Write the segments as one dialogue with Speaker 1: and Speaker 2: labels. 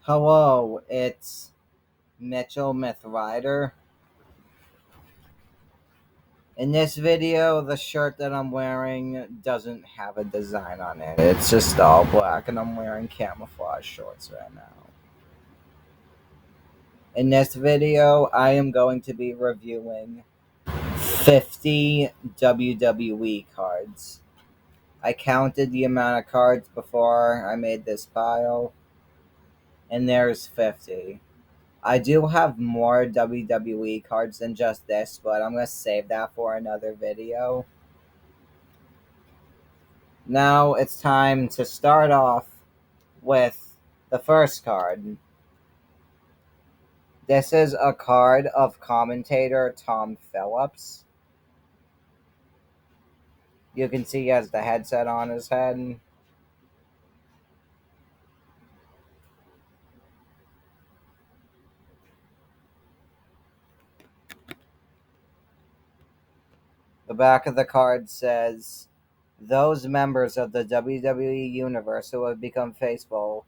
Speaker 1: Hello, it's Mitchell Mythrider. In this video, the shirt that I'm wearing doesn't have a design on it. It's just all black, and I'm wearing camouflage shorts right now. In this video, I am going to be reviewing 50 WWE cards. I counted the amount of cards before I made this pile, and there's 50. I do have more WWE cards than just this, but I'm going to save that for another video. Now it's time to start off with the first card. This is a card of commentator Tom Phillips. You can see he has the headset on his head. The back of the card says, "Those members of the WWE Universe who have become faithful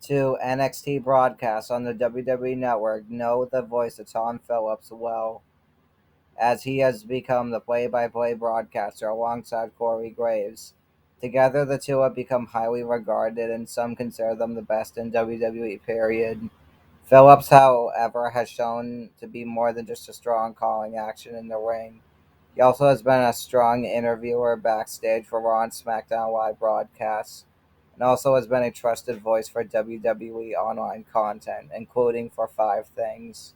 Speaker 1: to NXT broadcasts on the WWE Network know the voice of Tom Phillips well, as he has become the play-by-play broadcaster alongside Corey Graves. Together, the two have become highly regarded, and some consider them the best in WWE, period. Phillips, however, has shown to be more than just a strong calling action in the ring. He also has been a strong interviewer backstage for Raw and SmackDown live broadcasts, and also has been a trusted voice for WWE online content, including for Five Things."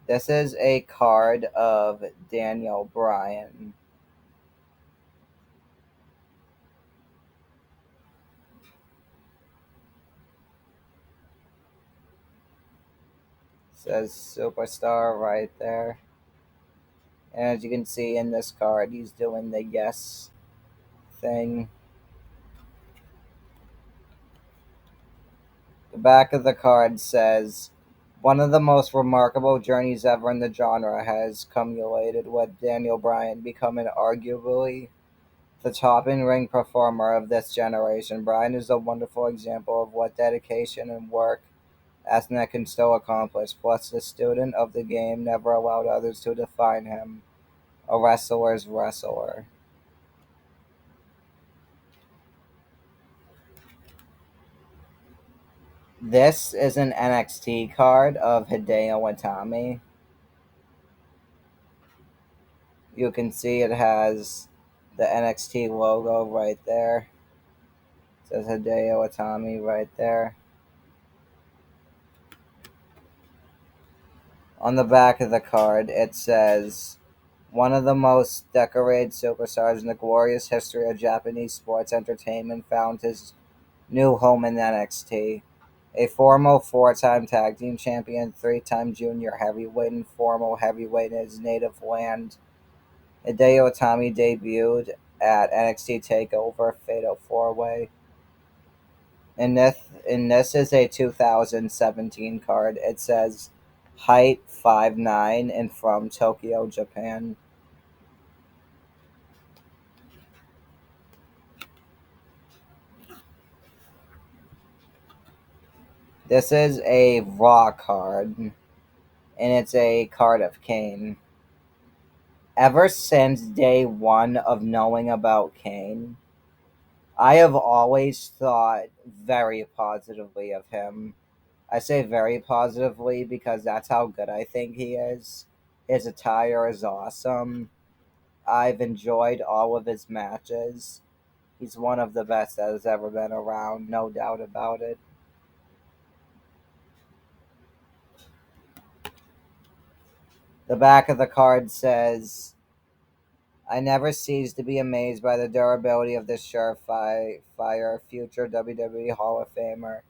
Speaker 1: This is a card of Daniel Bryan. It says superstar right there. And as you can see in this card, he's doing the yes thing. The back of the card says, "One of the most remarkable journeys ever in the genre has culminated with Daniel Bryan becoming arguably the top in-ring performer of this generation. Bryan is a wonderful example of what dedication and work ethic can still accomplish. Plus, the student of the game never allowed others to define him. A wrestler's wrestler." This is an NXT card of Hideo Itami. You can see it has the NXT logo right there. It says Hideo Itami right there. On the back of the card, it says, "One of the most decorated superstars in the glorious history of Japanese sports entertainment found his new home in NXT. A former four-time tag team champion, three-time junior heavyweight, and former heavyweight in his native land, Hideo Itami debuted at NXT TakeOver Fatal 4-Way. And this is a 2017 card. It says height 5'9" and from Tokyo, Japan. This is a Raw card, and it's a card of Kane. Ever since day one of knowing about Kane, I have always thought very positively of him. I say very positively because that's how good I think he is. His attire is awesome. I've enjoyed all of his matches. He's one of the best that has ever been around, no doubt about it. The back of the card says, "I never cease to be amazed by the durability of this surefire future WWE Hall of Famer.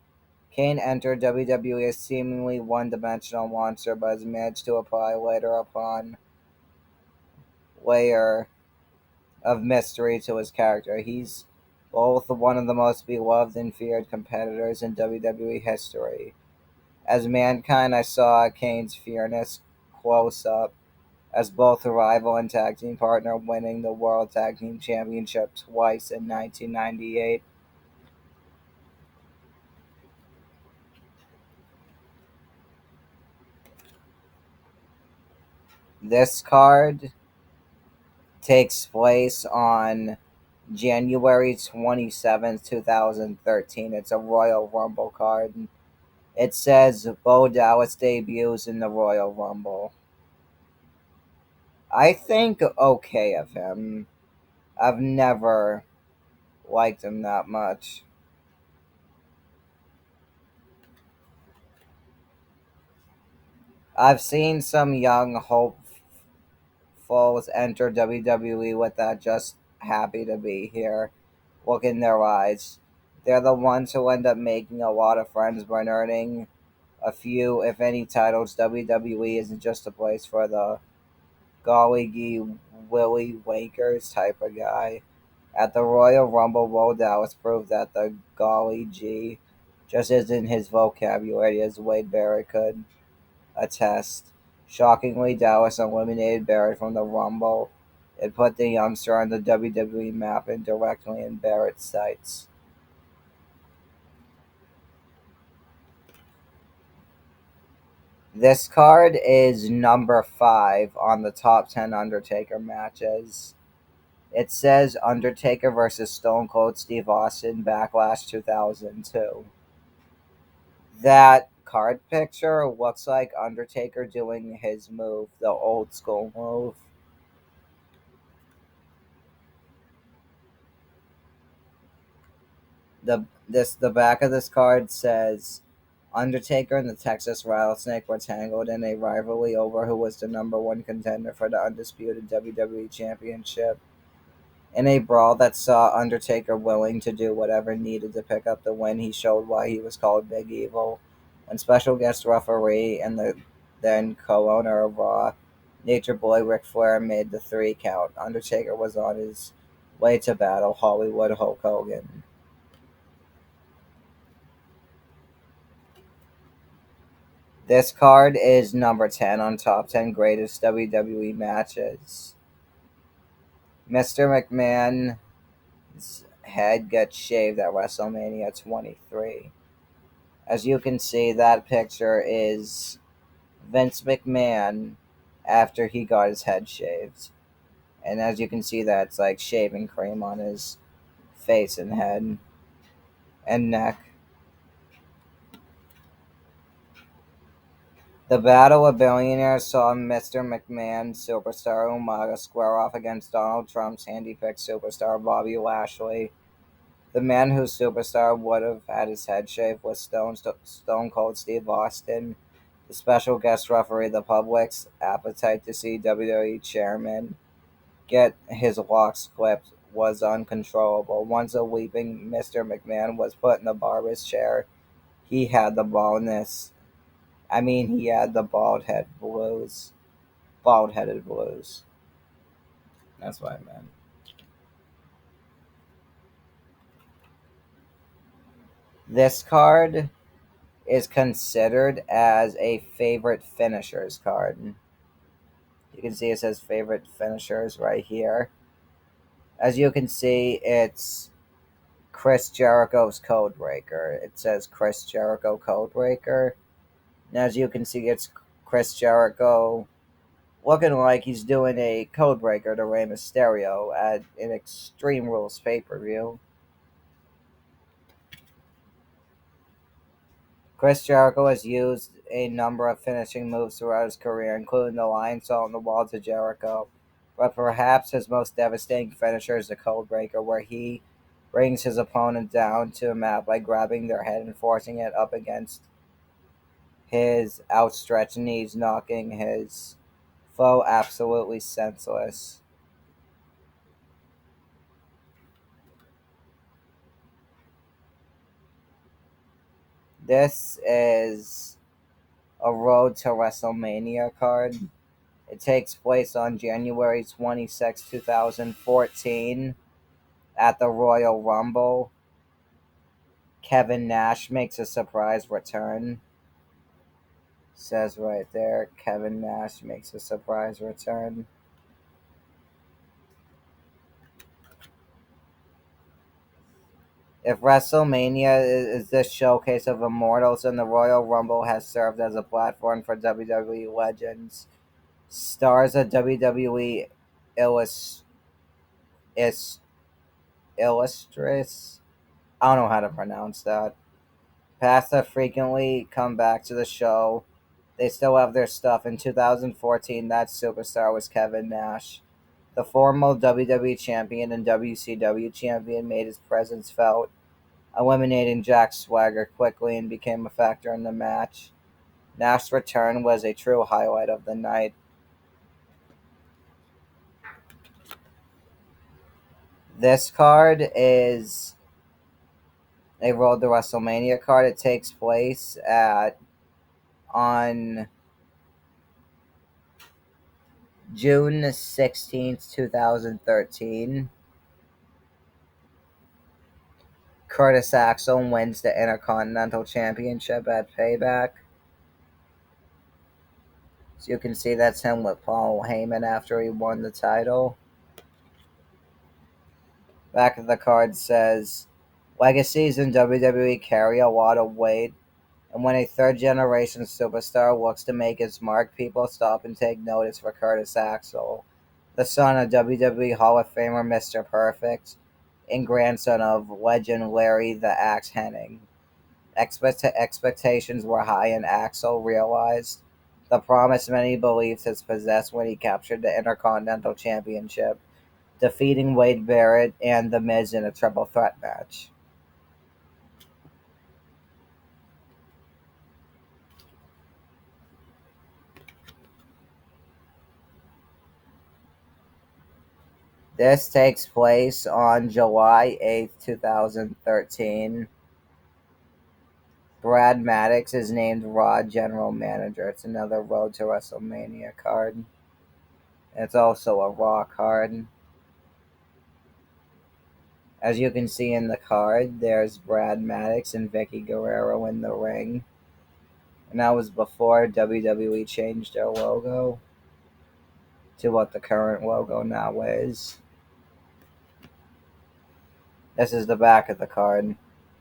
Speaker 1: Kane entered WWE as seemingly one-dimensional monster, but has managed to apply later upon layer of mystery to his character. He's both one of the most beloved and feared competitors in WWE history. As Mankind, I saw Kane's fierceness close up, as both a rival and tag team partner, winning the World Tag Team Championship twice in 1998. This card takes place on January 27th, 2013. It's a Royal Rumble card. It says Bo Dallas debuts in the Royal Rumble. I think okay of him. I've never liked him that much. I've seen some young hopefuls enter WWE with that just happy to be here look in their eyes. They're the ones who end up making a lot of friends by earning a few, if any, titles. WWE isn't just a place for the golly gee willy wankers type of guy. At the Royal Rumble, Bo Dallas proved that the golly gee just isn't his vocabulary, as Wade Barrett could attest. Shockingly, Dallas eliminated Barrett from the Rumble. It put the youngster on the WWE map and directly in Barrett's sights. This card is number 5 on the top 10 Undertaker matches. It says Undertaker versus Stone Cold Steve Austin Backlash 2002. That card picture looks like Undertaker doing his move, the old school move. The back of this card says Undertaker and the Texas Rattlesnake were tangled in a rivalry over who was the number one contender for the undisputed WWE Championship. In a brawl that saw Undertaker willing to do whatever needed to pick up the win, he showed why he was called Big Evil. When special guest referee and the then co-owner of Raw, Nature Boy Ric Flair, made the 3 count, Undertaker was on his way to battle Hollywood Hulk Hogan. This card is number 10 on top 10 greatest WWE matches. Mr. McMahon's head gets shaved at WrestleMania 23. As you can see, that picture is Vince McMahon after he got his head shaved. And as you can see, that's like shaving cream on his face and head and neck. The Battle of Billionaires saw Mr. McMahon, superstar Umaga, square off against Donald Trump's handy-picked superstar Bobby Lashley. The man whose superstar would have had his head shaved was Stone Cold Steve Austin. The special guest referee, the public's appetite to see WWE chairman get his locks clipped was uncontrollable. Once a weeping Mr. McMahon was put in the barber's chair, he had the baldness. He had the bald headed blues. That's what I meant. This card is considered as a favorite finishers card. You can see it says favorite finishers right here. As you can see, it's Chris Jericho's Codebreaker. It says Chris Jericho Codebreaker. And as you can see, it's Chris Jericho looking like he's doing a Codebreaker to Rey Mysterio at an Extreme Rules pay-per-view. Chris Jericho has used a number of finishing moves throughout his career, including the Lion Salt on the Wall to Jericho. But perhaps his most devastating finisher is the Codebreaker, where he brings his opponent down to a mat by grabbing their head and forcing it up against his outstretched knees, knocking his foe absolutely senseless. This is a Road to WrestleMania card. It takes place on January 26, 2014 at the Royal Rumble. Kevin Nash makes a surprise return. Says right there, Kevin Nash makes a surprise return. If WrestleMania is this showcase of immortals, and the Royal Rumble has served as a platform for WWE legends, stars of WWE illus, is, illustrious. I don't know how to pronounce that. Past have frequently come back to the show. They still have their stuff. In 2014, that superstar was Kevin Nash. The former WWE champion and WCW champion made his presence felt, eliminating Jack Swagger quickly and became a factor in the match. Nash's return was a true highlight of the night. This card is a Road to WrestleMania card. It takes place at on June 16th, 2013. Curtis Axel wins the Intercontinental Championship at Payback. So you can see that's him with Paul Heyman after he won the title. Back of the card says, legacies in WWE carry a lot of weight, and when a third generation superstar looks to make his mark, people stop and take notice for Curtis Axel, the son of WWE Hall of Famer Mr. Perfect and grandson of legend Larry the Axe Hennig. Expectations were high, and Axel realized the promise many believed his possessed when he captured the Intercontinental Championship, defeating Wade Barrett and The Miz in a triple threat match. This takes place on July 8th, 2013. Brad Maddox is named Raw General Manager. It's another Road to WrestleMania card. It's also a Raw card. As you can see in the card, there's Brad Maddox and Vicky Guerrero in the ring. And that was before WWE changed their logo to what the current logo now is. This is the back of the card.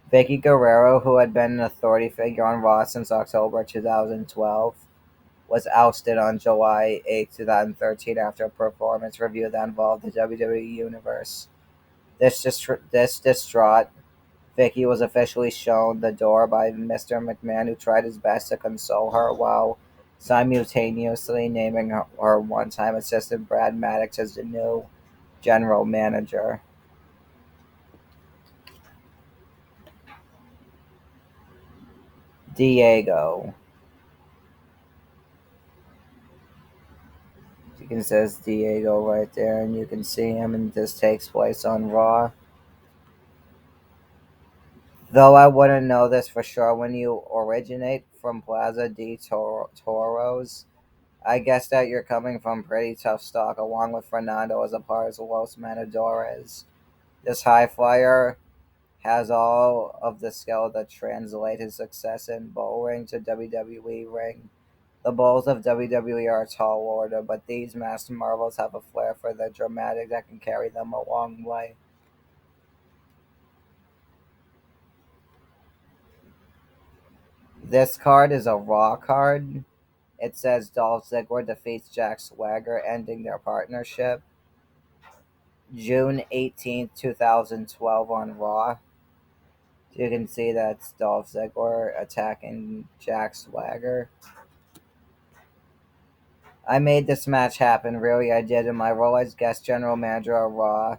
Speaker 1: Vicky Guerrero, who had been an authority figure on Raw since October 2012, was ousted on July 8th, 2013 after a performance review that involved the WWE Universe. This distraught Vicky was officially shown the door by Mr. McMahon, who tried his best to console her while simultaneously naming her one-time assistant Brad Maddox as the new general manager. Diego. You can says Diego right there, and you can see him, and this takes place on Raw. Though I wouldn't know this for sure when you originate from Plaza de Toros, I guess that you're coming from pretty tough stock, along with Fernando as a part of Los Matadores. This high flyer has all of the skill that translate his success in bull ring to WWE ring. The bulls of WWE are a tall order, but these masked marvels have a flair for the dramatic that can carry them a long way. This card is a Raw card. It says Dolph Ziggler defeats Jack Swagger, ending their partnership. June 18th, 2012 on Raw. You can see that's Dolph Ziggler attacking Jack Swagger. I made this match happen, really I did, in my role as guest general manager of Raw.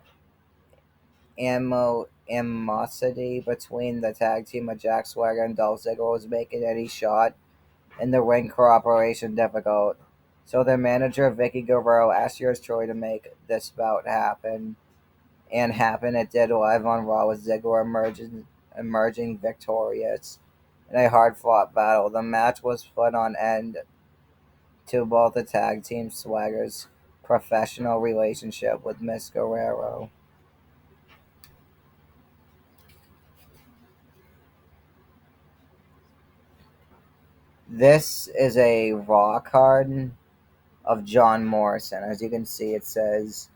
Speaker 1: Animosity between the tag team of Jack Swagger and Dolph Ziggler was making any shot in the ring cooperation difficult. So their manager, Vicky Guerrero, asked yours truly to make this bout happen. And happen it did, live on Raw, with Ziggler emerging victorious in a hard-fought battle. The match was put on end to both the tag team Swagger's professional relationship with Miss Guerrero. This is a Raw card of John Morrison. As you can see, it says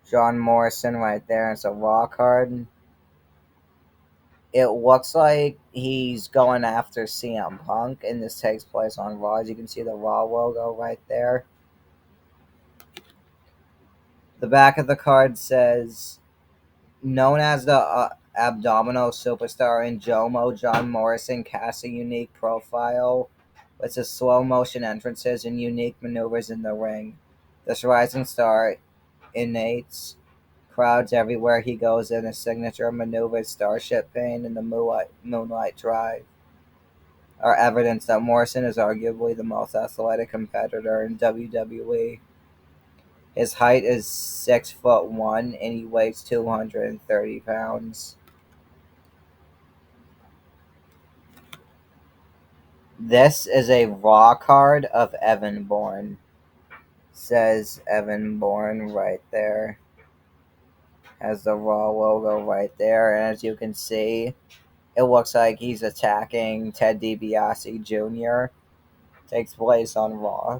Speaker 1: John Morrison right there. It's a Raw card. It looks like he's going after CM Punk, and this takes place on Raw. As you can see the Raw logo right there. The back of the card says, known as the abdominal superstar in Jomo, John Morrison casts a unique profile with his slow motion entrances and unique maneuvers in the ring. This rising star innates crowds everywhere he goes in his signature maneuvers, Starship Pain and the Moonlight Drive, are evidence that Morrison is arguably the most athletic competitor in WWE. His height is 6'1" and he weighs 230 pounds. This is a Raw card of Evan Bourne. Says Evan Bourne right there. Has the Raw logo right there, and as you can see, it looks like he's attacking Ted DiBiase Jr. Takes place on Raw.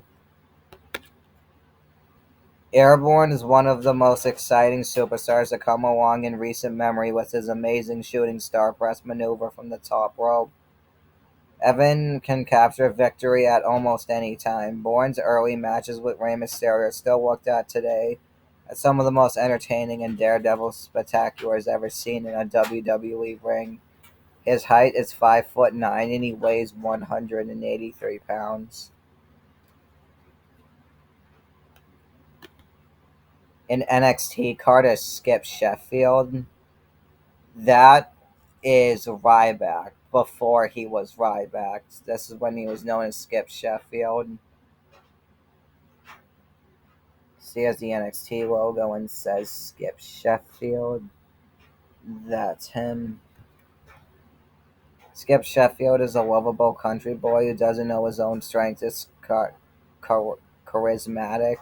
Speaker 1: Airborne is one of the most exciting superstars to come along in recent memory with his amazing shooting star press maneuver from the top rope. Evan can capture victory at almost any time. Bourne's early matches with Rey Mysterio are still looked at today as some of the most entertaining and daredevil spectaculars ever seen in a WWE ring. His height is 5'9" and he weighs 183 pounds. In NXT, Carter Skip Sheffield. That is Ryback before he was Ryback. This is when he was known as Skip Sheffield. See, has the NXT logo and says Skip Sheffield. That's him. Skip Sheffield is a lovable country boy who doesn't know his own strength. Is charismatic.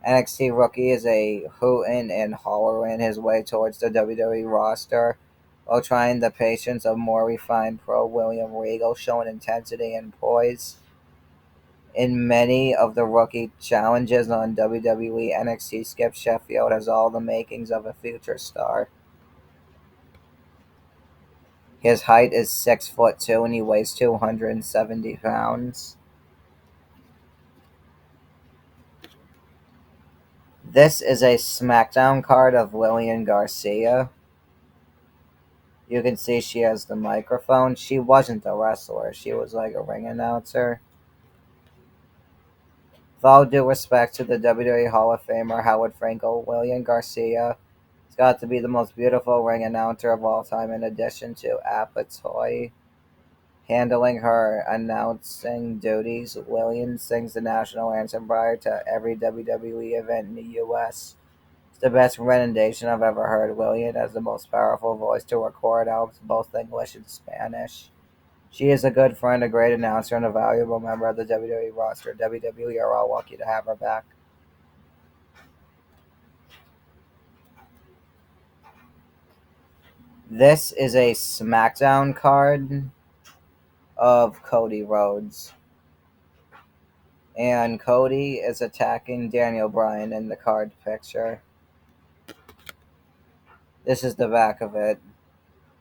Speaker 1: NXT rookie is a hootin' and hollerin' his way towards the WWE roster while trying the patience of more refined pro William Regal, showing intensity and poise. In many of the rookie challenges on WWE NXT, Skip Sheffield has all the makings of a future star. His height is 6'2" and he weighs 270 pounds. This is a SmackDown card of Lillian Garcia. You can see she has the microphone. She wasn't a wrestler. She was like a ring announcer. With all due respect to the WWE Hall of Famer Howard Frankel, Lillian Garcia has got to be the most beautiful ring announcer of all time in addition to Apatoy. Handling her announcing duties, Lillian sings the national anthem prior to every WWE event in the U.S. It's the best rendition I've ever heard. Lillian has the most powerful voice to record albums, both English and Spanish. She is a good friend, a great announcer, and a valuable member of the WWE roster. WWE are all lucky to have her back. This is a SmackDown card of Cody Rhodes. And Cody is attacking Daniel Bryan in the card picture. This is the back of it.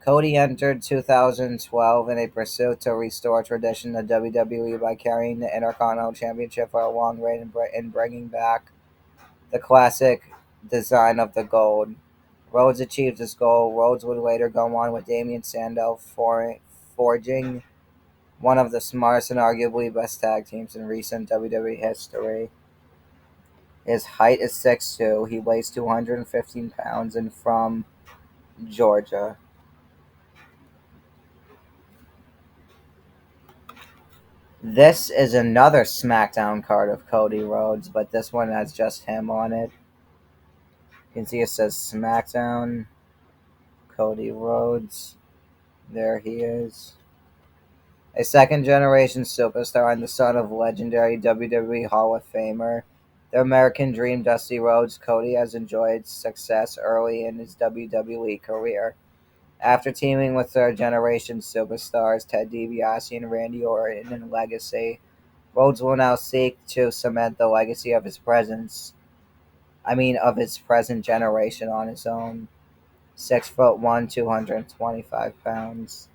Speaker 1: Cody entered 2012 in a pursuit to restore tradition to WWE by carrying the Intercontinental Championship for a long reign and bringing back the classic design of the gold. Rhodes achieved this goal. Rhodes would later go on with Damien Sandow forging one of the smartest and arguably best tag teams in recent WWE history. His height is 6'2". He weighs 215 pounds and from Georgia. This is another SmackDown card of Cody Rhodes, but this one has just him on it. You can see it says SmackDown, Cody Rhodes. There he is. A second generation superstar and the son of legendary WWE Hall of Famer, the American Dream Dusty Rhodes, Cody has enjoyed success early in his WWE career. After teaming with third generation superstars Ted DiBiase and Randy Orton in Legacy, Rhodes will now seek to cement the legacy of his presence. Of his present generation on his own. 6'1", 225 pounds.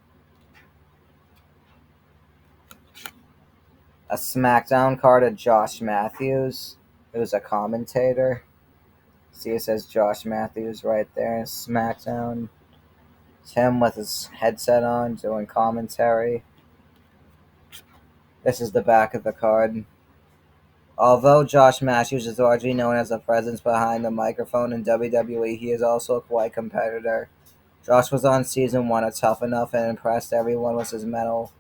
Speaker 1: A SmackDown card of Josh Matthews, who's a commentator. See, it says Josh Matthews right there. SmackDown. It's him with his headset on doing commentary. This is the back of the card. Although Josh Matthews is largely known as a presence behind the microphone in WWE, he is also a quite competitor. Josh was on season 1 of Tough Enough and impressed everyone with his mental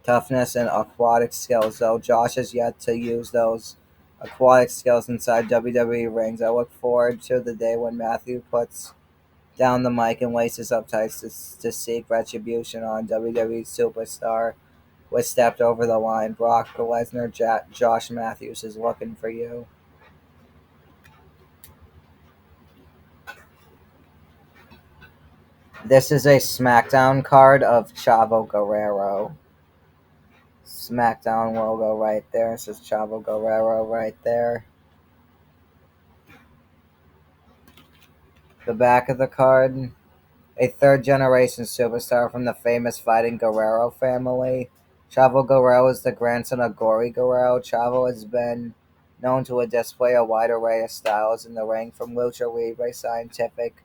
Speaker 1: toughness and aquatic skills, though Josh has yet to use those aquatic skills inside WWE rings. I look forward to the day when Matthew puts down the mic and laces up tights to seek retribution on WWE superstar who has stepped over the line. Brock Lesnar, Josh Matthews is looking for you. This is a SmackDown card of Chavo Guerrero. SmackDown logo right there. This is Chavo Guerrero right there. The back of the card, a third generation superstar from the famous Fighting Guerrero family. Chavo Guerrero is the grandson of Gory Guerrero. Chavo has been known to display a wide array of styles in the ring, from lucha libre, scientific,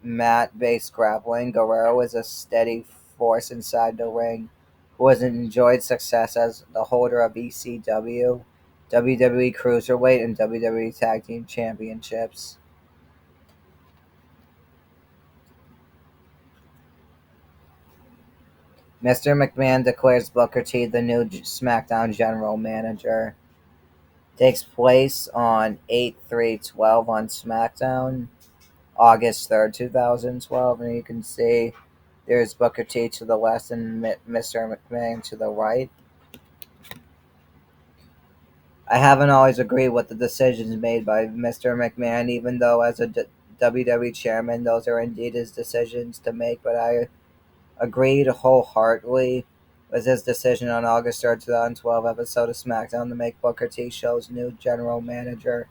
Speaker 1: mat-based grappling. Guerrero is a steady force inside the ring who has enjoyed success as the holder of ECW, WWE Cruiserweight, and WWE Tag Team Championships. Mr. McMahon declares Booker T the new SmackDown General Manager. Takes place on 8/3/12 on SmackDown, August 3rd, 2012. And you can see there's Booker T to the left and Mr. McMahon to the right. I haven't always agreed with the decisions made by Mr. McMahon, even though as a WWE chairman, those are indeed his decisions to make, but I agreed wholeheartedly with his decision on August 3rd, 2012 episode of SmackDown to make Booker T show's new general manager.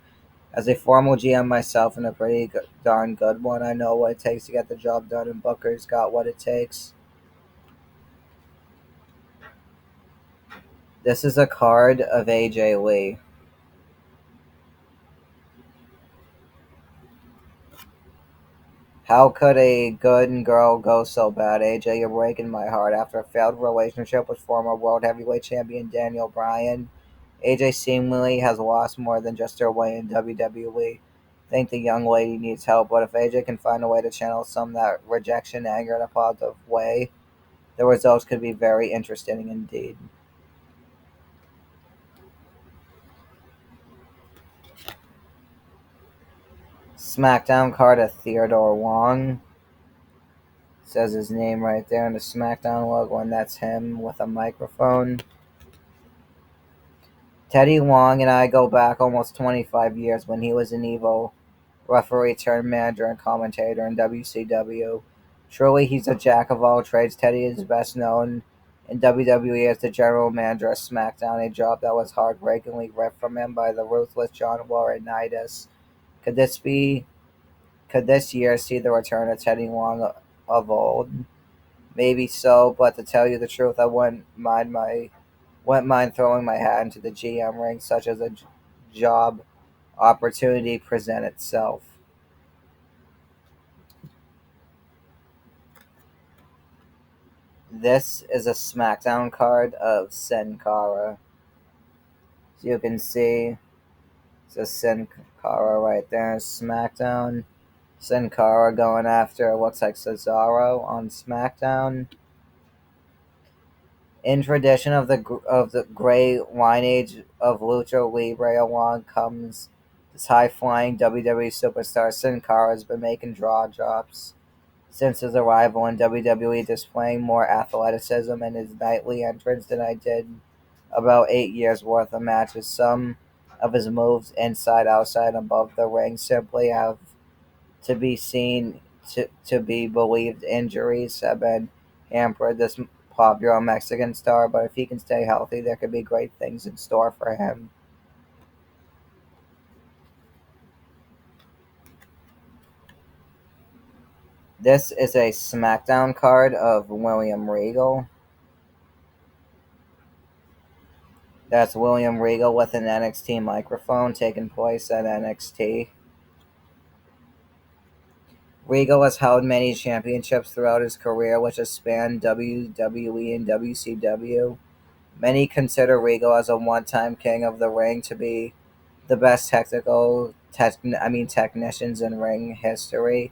Speaker 1: As a former GM myself and a pretty darn good one, I know what it takes to get the job done, and Booker's got what it takes. This is a card of AJ Lee. How could a good girl go so bad? AJ, you're breaking my heart. After a failed relationship with former World Heavyweight Champion Daniel Bryan, AJ seemingly has lost more than just her way in WWE. Think the young lady needs help, but if AJ can find a way to channel some of that rejection anger in a positive way, the results could be very interesting indeed. SmackDown card of Theodore Wong. Says his name right there in the SmackDown logo, and that's him with a microphone. Teddy Long and I go back almost 25 years when he was an Evo referee turned manager and commentator in WCW. Truly, he's a jack of all trades. Teddy is best known in WWE as the general manager of SmackDown, a job that was heartbreakingly ripped from him by the ruthless John Laurinaitis. Could this be? Could this year see the return of Teddy Long of old? Maybe so, but to tell you the truth, I wouldn't mind throwing my hat into the GM ring, such as a job opportunity present itself. This is a SmackDown card of Sin Cara. So you can see it's a Sin Cara right there. SmackDown. Sin Cara going after, looks like Cesaro on SmackDown. In tradition of the great lineage of Lucha Libre, along comes this high-flying WWE superstar. Sin Cara has been making draw drops since his arrival in WWE, displaying more athleticism in his nightly entrance than I did about 8 years worth of matches. Some of his moves inside, outside, above the ring simply have to be seen to be believed injuries have been hampered this popular Mexican star, but if he can stay healthy, there could be great things in store for him. This is a SmackDown card of William Regal. That's William Regal with an NXT microphone taking place at NXT. Regal has held many championships throughout his career, which has spanned WWE and WCW. Many consider Regal as a one-time king of the ring to be the best technicians in ring history.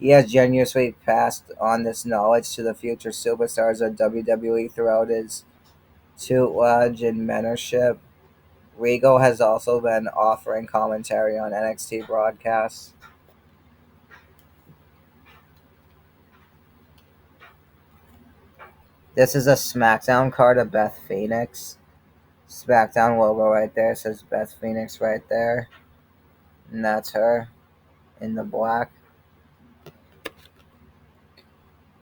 Speaker 1: He has generously passed on this knowledge to the future superstars of WWE throughout his tutelage and mentorship. Regal has also been offering commentary on NXT broadcasts. This is a SmackDown card of Beth Phoenix. SmackDown logo right there says Beth Phoenix right there. And that's her in the black.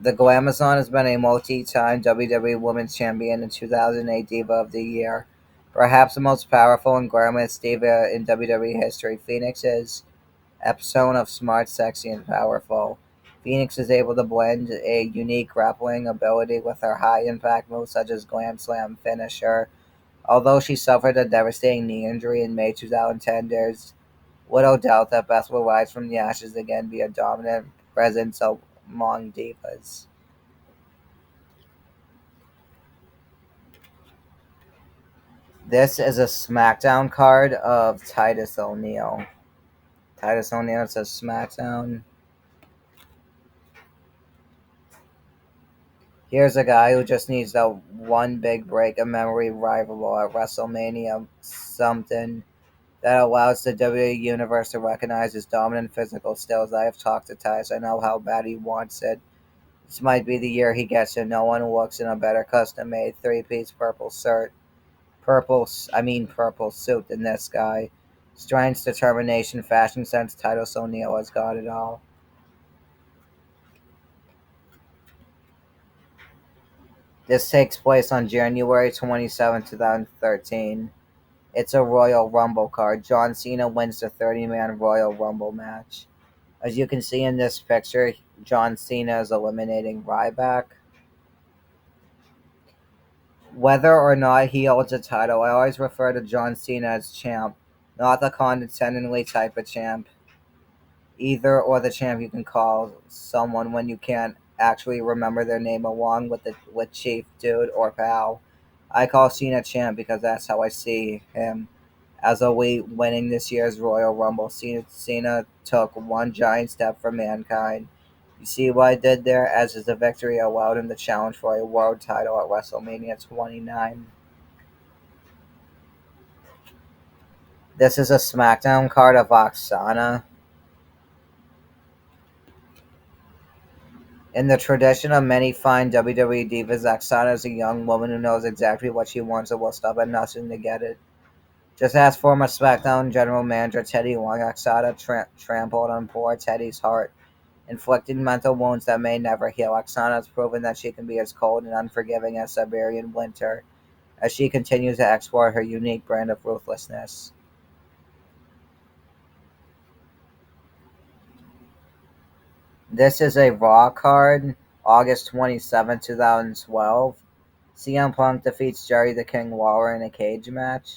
Speaker 1: The Glamazon has been a multi-time WWE Women's Champion and 2008 Diva of the Year. Perhaps the most powerful and glamorous diva in WWE history, Phoenix is a persona of smart, sexy, and powerful. Phoenix is able to blend a unique grappling ability with her high-impact moves such as Glam Slam finisher. Although she suffered a devastating knee injury in May 2010, there's little doubt that Beth will rise from the ashes again, be a dominant presence among divas. This is a SmackDown card of Titus O'Neil. Titus O'Neil says SmackDown. Here's a guy who just needs that one big break, a memory rival at WrestleMania something that allows the WWE Universe to recognize his dominant physical skills. I have talked to Titus. I know how bad he wants it. This might be the year he gets it. No one looks in a better custom-made three-piece purple suit than this guy. Strength, determination, fashion sense. Titus O'Neil has got it all. This takes place on January 27, 2013. It's a Royal Rumble card. John Cena wins the 30-man Royal Rumble match. As you can see in this picture, John Cena is eliminating Ryback. Whether or not he holds a title, I always refer to John Cena as champ, not the condescendingly type of champ. Either or the champ you can call someone when you can't actually remember their name along with Chief, Dude, or Pal. I call Cena champ because that's how I see him. As elite winning this year's Royal Rumble, Cena took one giant step for mankind. You see what I did there? As his victory allowed him to challenge for a world title at WrestleMania 29. This is a SmackDown card of Oksana. In the tradition of many fine WWE divas, Oksana is a young woman who knows exactly what she wants and will stop at nothing to get it. Just ask former SmackDown General Manager Pt.1, Oksana trampled on poor Teddy's heart, inflicting mental wounds that may never heal. Oksana has proven that she can be as cold and unforgiving as Siberian winter, as she continues to export her unique brand of ruthlessness. This is a Raw card, August 27, 2012. CM Punk defeats Jerry the King Lawler in a cage match.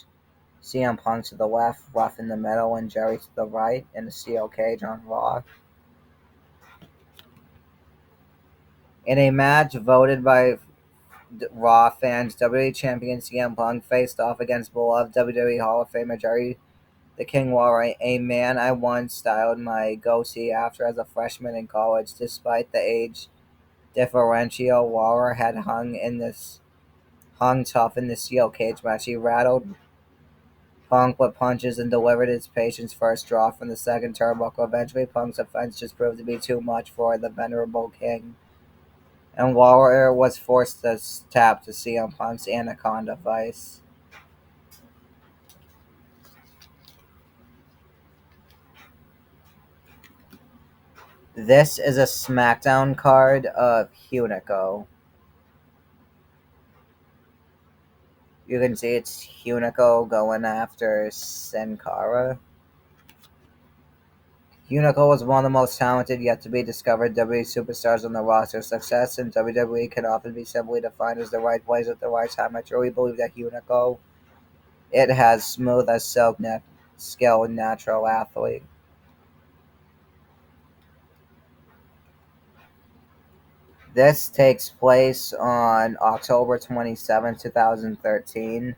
Speaker 1: CM Punk to the left, Rough in the middle, and Jerry to the right in a steel cage on Raw. In a match voted by Raw fans, WWE Champion CM Punk faced off against beloved WWE Hall of Famer Jerry the King Lawler, a man I once styled my goatee after as a freshman in college. Despite the age differential, Lawler had hung tough in the steel cage match. He rattled Punk with punches and delivered his patient's first draw from the second turnbuckle. Eventually, Punk's offense just proved to be too much for the venerable King, and Lawler was forced to tap to CM Punk's Anaconda Vice. This is a SmackDown card of Hunico. You can see it's Hunico going after Sin Cara. Hunico was one of the most talented yet to be discovered WWE superstars on the roster. Success in WWE can often be simply defined as the right place at the right time. I truly believe that Hunico, it has smooth as silk skilled natural athlete. This takes place on October 27, 2013.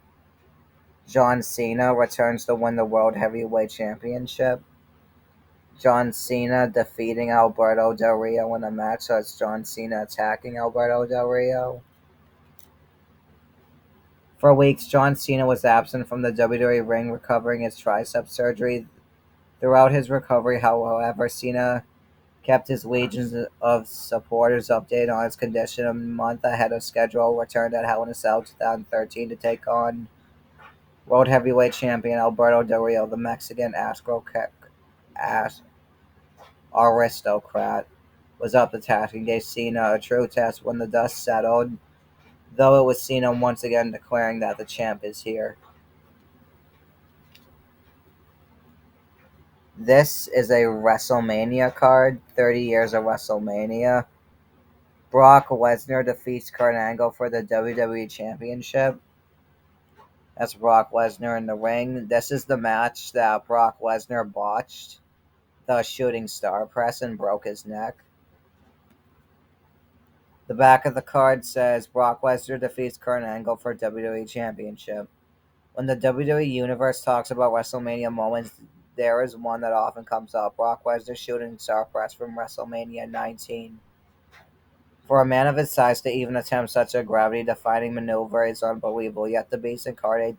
Speaker 1: John Cena returns to win the World Heavyweight Championship. John Cena defeating Alberto Del Rio in a match, so it's John Cena attacking Alberto Del Rio. For weeks, John Cena was absent from the WWE ring, recovering his tricep surgery. Throughout his recovery, however, Cena kept his legions of supporters updated on his condition. A month ahead of schedule, returned at Hell in a Cell 2013 to take on World Heavyweight Champion Alberto Del Rio. The Mexican aristocrat was up the task and gave Cena a true test when the dust settled, though it was Cena once again declaring that the champ is here. This is a WrestleMania card, 30 years of WrestleMania. Brock Lesnar defeats Kurt Angle for the WWE Championship. That's Brock Lesnar in the ring. This is the match that Brock Lesnar botched the shooting star press and broke his neck. The back of the card says Brock Lesnar defeats Kurt Angle for WWE Championship. When the WWE Universe talks about WrestleMania moments, there is one that often comes up: Brock Lesnar shooting star press from WrestleMania 19. For a man of his size to even attempt such a gravity-defying maneuver is unbelievable, yet the Beast incarnate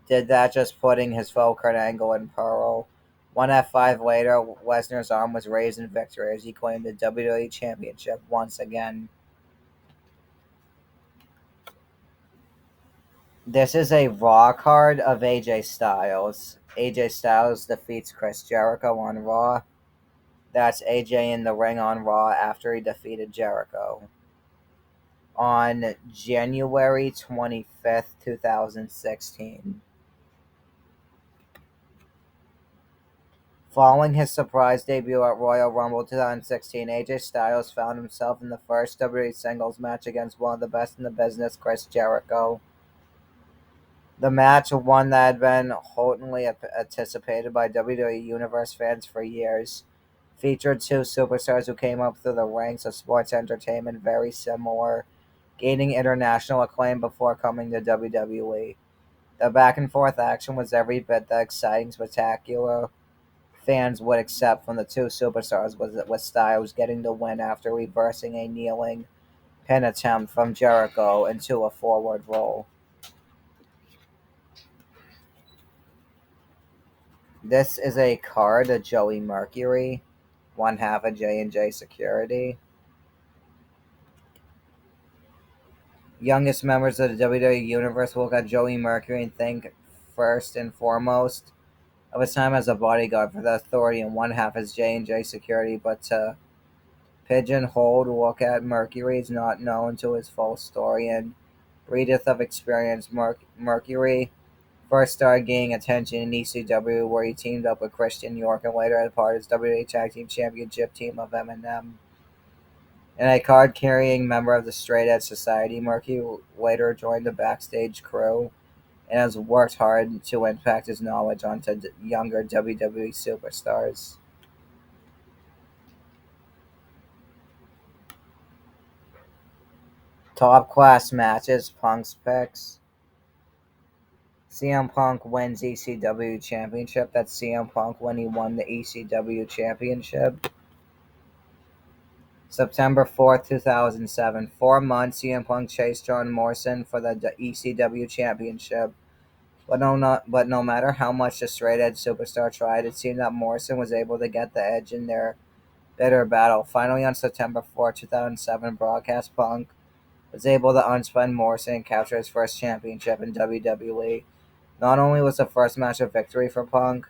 Speaker 1: did that just putting his foe Kurt Angle in peril. One F5 later, Lesnar's arm was raised in victory as he claimed the WWE Championship once again. This is a Raw card of AJ Styles. AJ Styles defeats Chris Jericho on Raw. That's AJ in the ring on Raw after he defeated Jericho. On January 25th, 2016. Following his surprise debut at Royal Rumble 2016, AJ Styles found himself in the first WWE singles match against one of the best in the business, Chris Jericho. The match, one that had been hotly anticipated by WWE Universe fans for years, featured two superstars who came up through the ranks of sports entertainment very similar, gaining international acclaim before coming to WWE. The back and forth action was every bit the exciting spectacular fans would accept from the two superstars, with Styles getting the win after reversing a kneeling pin attempt from Jericho into a forward roll. This is a card of Joey Mercury, one half of J&J Security. Youngest members of the WWE Universe will look at Joey Mercury and think first and foremost of his time as a bodyguard for the Authority, and one half as J&J Security, but to pigeonhole look at Mercury is not known to his full story and breatheth of experience. Mercury first started gaining attention in ECW, where he teamed up with Christian York and later as part of his WWE Tag Team Championship team of M&M. And a card-carrying member of the Straight Edge Society, Mercury later joined the backstage crew and has worked hard to impact his knowledge onto younger WWE superstars. Top class matches, Punk's picks. CM Punk wins ECW Championship. That's CM Punk when he won the ECW Championship. September 4th, 2007. 4 months, CM Punk chased John Morrison for the ECW Championship. But no matter how much the straight edge superstar tried, it seemed that Morrison was able to get the edge in their bitter battle. Finally, on September 4th, 2007, broadcast Punk was able to unspun Morrison and capture his first championship in WWE. Not only was the first match a victory for Punk,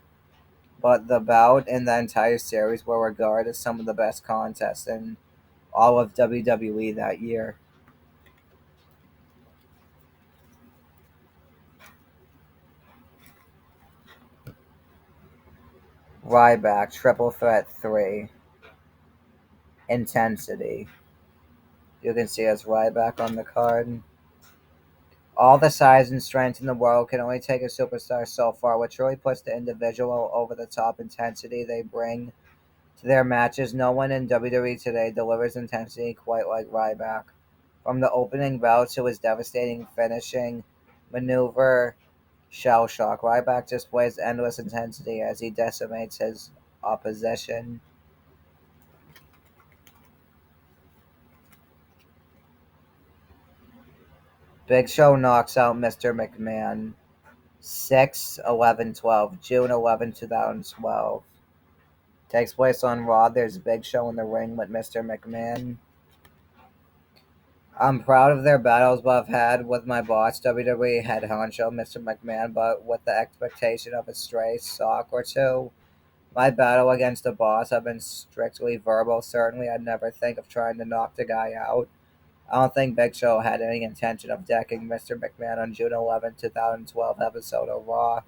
Speaker 1: but the bout and the entire series were regarded as some of the best contests in all of WWE that year. Ryback, Triple Threat 3, Intensity. You can see as Ryback on the card. All the size and strength in the world can only take a superstar so far, which really puts the individual over the top intensity they bring to their matches. No one in WWE today delivers intensity quite like Ryback. From the opening bout to his devastating finishing maneuver, Shell Shock, Ryback displays endless intensity as he decimates his opposition. Big Show knocks out Mr. McMahon 6/11/12, June 11, 2012. Takes place on Raw. There's Big Show in the ring with Mr. McMahon. I'm proud of their battles I've had with my boss, WWE head honcho, Mr. McMahon, but with the expectation of a stray sock or two. My battle against the boss have been strictly verbal. Certainly, I'd never think of trying to knock the guy out. I don't think Big Show had any intention of decking Mr. McMahon on June 11, 2012 episode of Raw.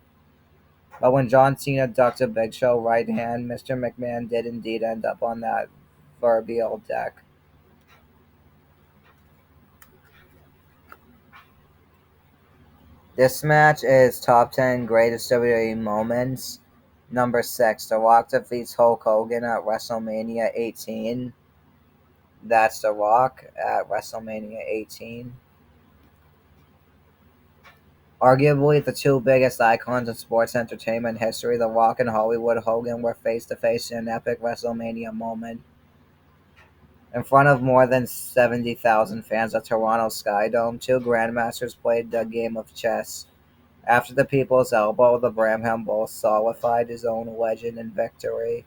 Speaker 1: But when John Cena ducked a Big Show right hand, Mr. McMahon did indeed end up on that proverbial deck. This match is top 10 greatest WWE moments. Number 6, The Rock defeats Hulk Hogan at WrestleMania 18. That's The Rock at WrestleMania 18. Arguably the two biggest icons of sports entertainment history, The Rock and Hollywood Hogan, were face to face in an epic WrestleMania moment. In front of more than 70,000 fans at Toronto's Skydome, two grandmasters played the game of chess. After the People's Elbow, the Bramham Bull solidified his own legend and victory.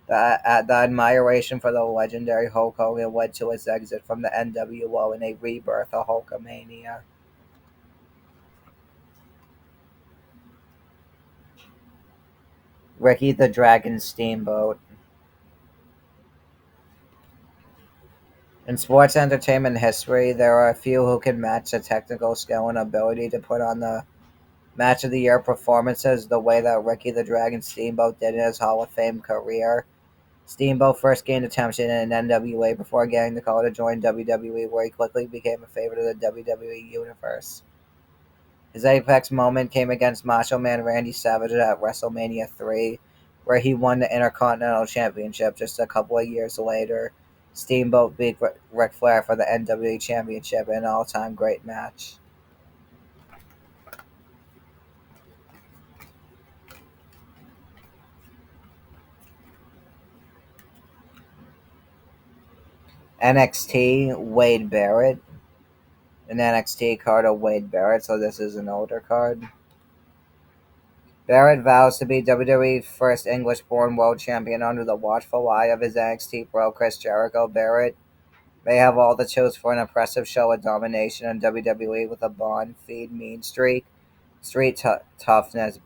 Speaker 1: The admiration for the legendary Hulk Hogan led to his exit from the NWO and a rebirth of Hulkamania. Ricky the Dragon Steamboat. In sports entertainment history, there are a few who can match the technical skill and ability to put on the match of the year performances the way that Ricky the Dragon Steamboat did in his Hall of Fame career. Steamboat first gained attention in NWA before getting the call to join WWE, where he quickly became a favorite of the WWE Universe. His apex moment came against Macho Man Randy Savage at WrestleMania 3, where he won the Intercontinental Championship just a couple of years later. Steamboat beat Ric Flair for the NWA Championship in an all-time great match. NXT, Wade Barrett. An NXT card of Wade Barrett, so this is an older card. Barrett vows to be WWE's first English-born world champion under the watchful eye of his NXT bro Chris Jericho. Barrett may have all the tools for an impressive show of domination in WWE with a bond feed mean streak, toughness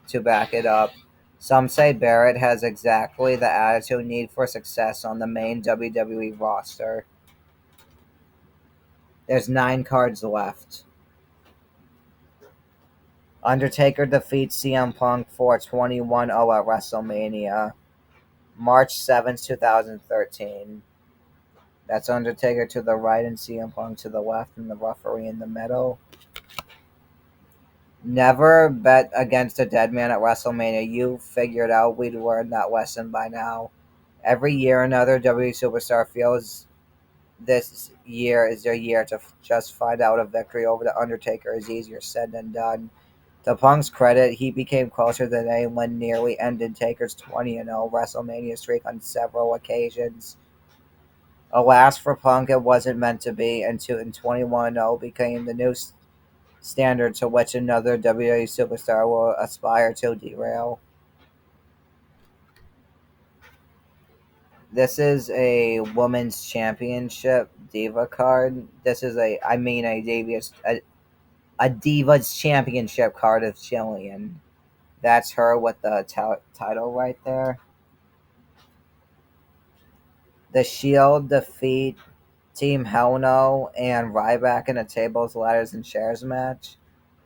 Speaker 1: to back it up. Some say Barrett has exactly the attitude needed for success on the main WWE roster. There's 9 cards left. Undertaker defeats CM Punk for 21-0 at WrestleMania, March 7th, 2013. That's Undertaker to the right and CM Punk to the left and the referee in the middle. Never bet against a dead man at WrestleMania. You figured out we'd learned that lesson by now. Every year another WWE superstar feels this year is their year to just find out a victory over The Undertaker is easier said than done. To Punk's credit, he became closer than anyone, nearly ended Taker's 20-0 WrestleMania streak on several occasions. Alas for Punk, it wasn't meant to be, and 21-0 became the new standard to which another WWE superstar will aspire to derail. This is a women's championship diva card. This is a Divas Championship card of Jillian. That's her with the title right there. The Shield defeat Team Hell No and Ryback in a tables, ladders, and chairs match,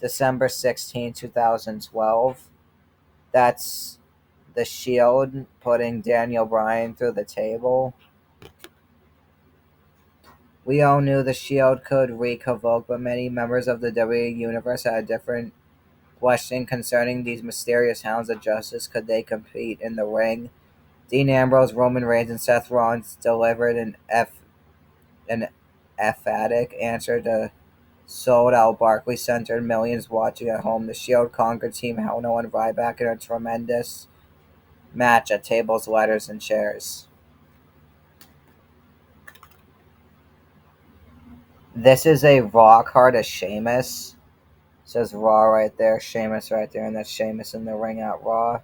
Speaker 1: December 16, 2012. That's the Shield putting Daniel Bryan through the table. We all knew the Shield could wreak havoc, but many members of the WWE Universe had a different question concerning these mysterious hounds of justice. Could they compete in the ring? Dean Ambrose, Roman Reigns, and Seth Rollins delivered an emphatic answer to sold-out Barclays Center and millions watching at home. The Shield conquered Team Hell No and Ryback in a tremendous match at tables, ladders, and chairs. This is a Raw card of Sheamus. It says Raw right there, Sheamus right there, and that's Sheamus in the ring at Raw.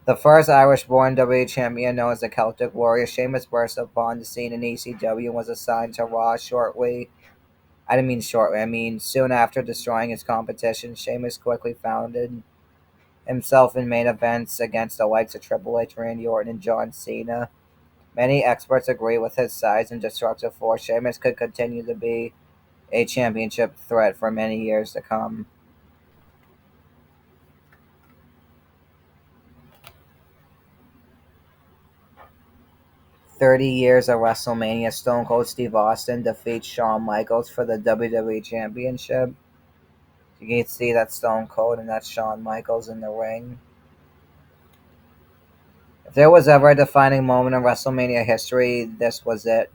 Speaker 1: The first Irish-born WWE champion, known as the Celtic Warrior, Sheamus burst upon the scene in ECW and was assigned to Raw shortly. I didn't mean shortly, I mean soon after destroying his competition. Sheamus quickly founded himself in main events against the likes of Triple H, Randy Orton, and John Cena. Many experts agree with his size and destructive force. Sheamus could continue to be a championship threat for many years to come. 30 years of WrestleMania, Stone Cold Steve Austin defeats Shawn Michaels for the WWE Championship. You can see that Stone Cold and that's Shawn Michaels in the ring. If there was ever a defining moment in WrestleMania history, this was it.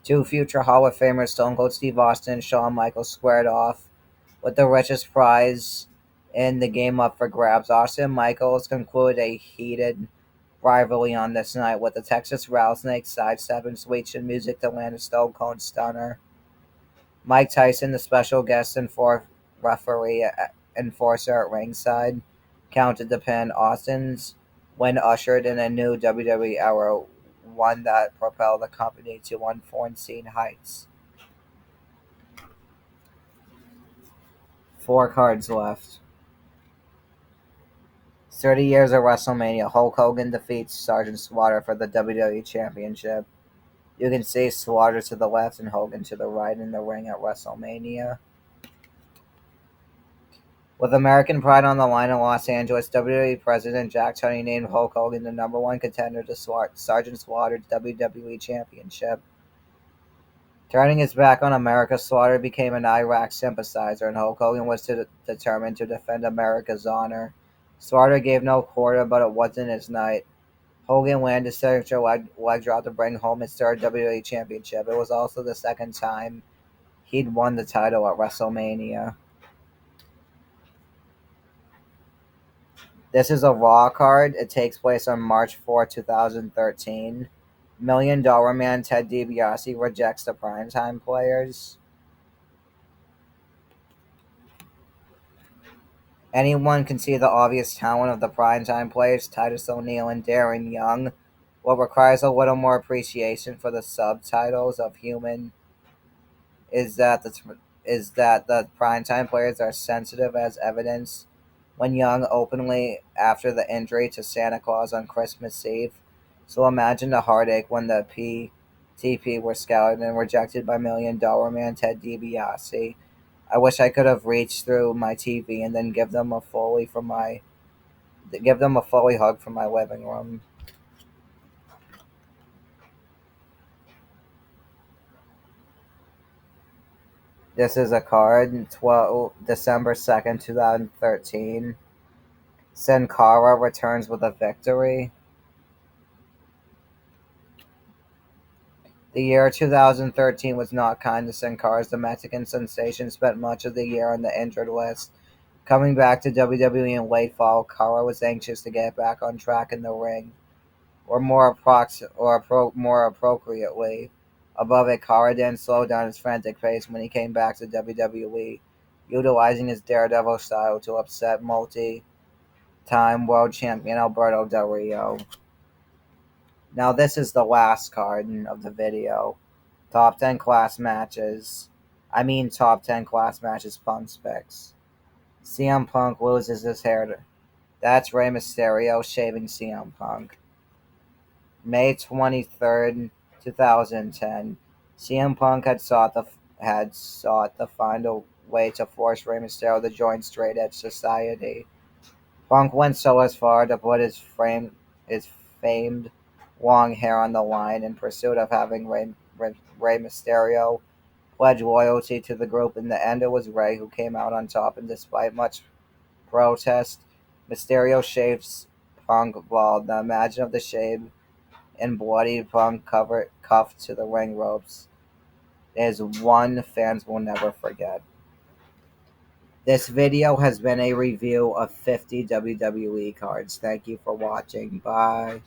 Speaker 1: Two future Hall of Famers, Stone Cold Steve Austin and Shawn Michaels, squared off with the richest prize in the game up for grabs. Austin and Michaels concluded a heated rivalry on this night with the Texas Rattlesnake sidestepping sweet chin music to land a Stone Cold Stunner. Mike Tyson, the special guest and fourth referee enforcer at ringside, counted the pin. Austin's win ushered in a new WWE era, one that propelled the company to unforeseen heights. 4 cards left. 30 years of WrestleMania. Hulk Hogan defeats Sergeant Slaughter for the WWE Championship. You can see Slaughter to the left and Hogan to the right in the ring at WrestleMania. With American pride on the line in Los Angeles, WWE President Jack Tunney named Hulk Hogan the #1 contender to Sergeant Slaughter's WWE Championship. Turning his back on America, Slaughter became an Iraq sympathizer, and Hulk Hogan was determined to defend America's honor. Slaughter gave no quarter, but it wasn't his night. Hogan landed his signature leg drop to bring home his third WWE Championship. It was also the second time he'd won the title at WrestleMania. This is a Raw card. It takes place on March 4, 2013. Million Dollar Man Ted DiBiase rejects the primetime players. Anyone can see the obvious talent of the primetime players, Titus O'Neil and Darren Young. What requires a little more appreciation for the subtitles of Human is that the primetime players are sensitive as evidence when Young openly after the injury to Santa Claus on Christmas Eve. So imagine the heartache when the PTP were scouted and rejected by Million Dollar Man Ted DiBiase. I wish I could have reached through my TV and then give them a Foley hug from my living room. This is a card, December 2nd, 2013. Sin Cara returns with a victory. The year 2013 was not kind to Sin Cara's. The Mexican sensation spent much of the year on the injured list. Coming back to WWE in late fall, Cara was anxious to get back on track in the ring, or more appropriately, above it. Cara didn't slow down his frantic pace when he came back to WWE, utilizing his daredevil style to upset multi-time world champion Alberto Del Rio. Now this is the last card of the video. Top 10 class matches. Top 10 class matches pump specs. CM Punk loses his hair. That's Rey Mysterio shaving CM Punk. May 23rd, 2010. CM Punk had sought to find a way to force Rey Mysterio to join Straight Edge Society. Punk went so as far to put his famed long hair on the line in pursuit of having Rey Mysterio pledge loyalty to the group. In the end, it was Rey who came out on top, and despite much protest, Mysterio shaves Punk bald. The imagine of the shave and bloody Punk cuffed to the ring ropes is one fans will never forget. This video has been a review of 50 WWE cards. Thank you for watching. Bye.